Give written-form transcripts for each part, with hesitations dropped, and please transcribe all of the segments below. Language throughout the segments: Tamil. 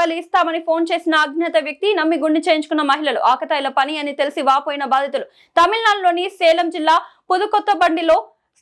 రూపాయలు ఇస్తామని ఫోన్ చేసిన అజ్ఞాత వ్యక్తి నమ్మి గుండె చేయించుకున్న మహిళలు. ఆకతాయిల పని అని తెలిసి వాపోయిన బాధితులు. తమిళనాడులోని సేలం జిల్లా పుదుకొత్తబండిలో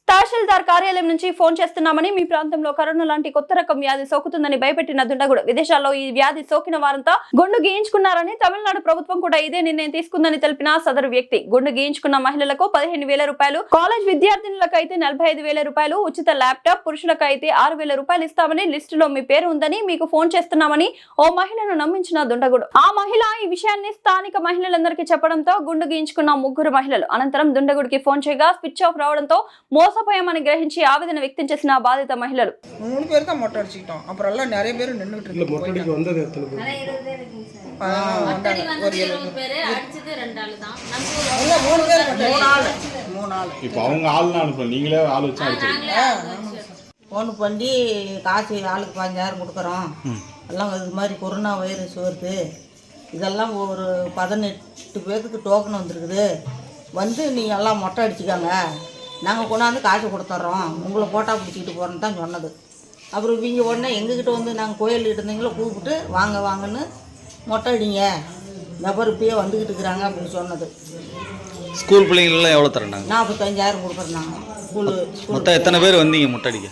తహసీల్దార్ కార్యాలయం నుంచి ఫోన్ చేస్తున్నామని, మీ ప్రాంతంలో కరోనా లాంటి కొత్త రకం వ్యాధి సోకుతుందని భయపెట్టిన దుండగుడు. విదేశాల్లో ఈ వ్యాధి సోకిన వారంతా గుండు గీయించుకున్నారని, తమిళనాడు ప్రభుత్వం కూడా ఇదే నిర్ణయం తీసుకుందని తెలిపిన సదరు వ్యక్తి గుండు గీయించుకున్న మహిళలకు 15,000 రూపాయలు, కాలేజ్ విద్యార్థినులకైతే 45,000 రూపాయలు, ఉచిత ల్యాప్టాప్, పురుషులకైతే 6,000 రూపాయలు ఇస్తామని, లిస్టులో మీ పేరు ఉందని మీకు ఫోన్ చేస్తున్నామని ఓ మహిళను నమ్మించిన దుండగుడు. ఆ మహిళ ఈ విషయాన్ని స్థానిక మహిళలందరికీ చెప్పడంతో గుండు గీయించుకున్న 3 మహిళలు అనంతరం దుండగుడికి ఫోన్ చేయగా స్విచ్ ఆఫ్ రావడంతో மோசப்பயமனு கிரகிంచి ஆவேதனை వ్యక్తం చేసిన బాధిత మహిళలు. 3 பேர் தான் மொட்டை அடிச்சிட்டோம். அப்புறம் எல்லாம் நிறைய பேர் நின்னுட்டு இல்ல மொட்டை அடிக்க வந்தது எத்தனை பேர்? 20 பேர் இருக்குங்க சார். வந்தாங்க. ஒரு 7 பேர் அடிச்சது 2 ஆளு தான். நம்ம இல்ல 3 பேர் மட்டும் 3 ஆள். இப்போ அவங்க ஆள்னா அனுப்ப நீங்களே ஆள் வச்சு அடிச்சீங்க. ஃபோன் பண்ணி காசு ஆளுக்கு 5,000 கொடுக்குறோம். எல்லாம் இது மாதிரி கொரோனா வைரஸ் வருது, இதெல்லாம் ஒரு 18 பேருக்கு டோக்கன் வந்துருக்குது, வந்து நீங்கள் எல்லாம் மொட்டை அடிச்சுக்காங்க, நாங்கள் கொண்டாந்து காசு கொடுத்துட்றோம், உங்களை ஃபோட்டோ பிடிச்சிக்கிட்டு போகிறோன்னு தான் சொன்னது. அப்புறம் இவங்க உடனே எங்ககிட்ட வந்து நாங்கள் கோயில்கிட்ட இருந்தீங்களோ கூப்பிட்டு வாங்கன்னு மொட்டை அடிங்க, நபர் இப்பயே வந்துக்கிட்டு இருக்கிறாங்க அப்படின்னு சொன்னது. ஸ்கூல் பிள்ளைங்களெல்லாம் எவ்வளோ தரேன்னாங்க? 45,000 கொடுக்குறாங்க. ஸ்கூலு மொத்தம் எத்தனை பேர் வந்தீங்க மொட்டடிக்க?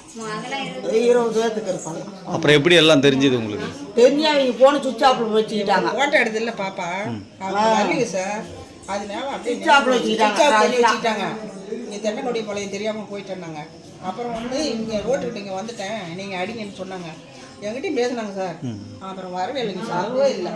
20 பேர்த்துக்கு இருப்பாங்க. அப்புறம் எப்படி எல்லாம் தெரிஞ்சது உங்களுக்கு? தெரிஞ்சா அவங்க போன சுவிட்ச் ஆஃப்ல வச்சுக்கிட்டாங்க. ஓட்ட எடுத்து இல்லை பாப்பா, அவங்க வரலைங்க சார், அதனால அப்படியே சுவிட்ச் ஆஃப்ல வச்சுக்கிட்டாங்க. இங்கே தென்னக்குடி பாளையம் தெரியாமல் போயிட்டேன்னாங்க. அப்புறம் வந்து இங்கே ரோட்டுக்கிட்ட இங்கே வந்துட்டேன், நீங்கள் அடிங்கன்னு சொன்னாங்க. என்கிட்டயும் பேசினாங்க சார். அப்புறம் வரவே இல்லைங்க சார், வரவே இல்லை.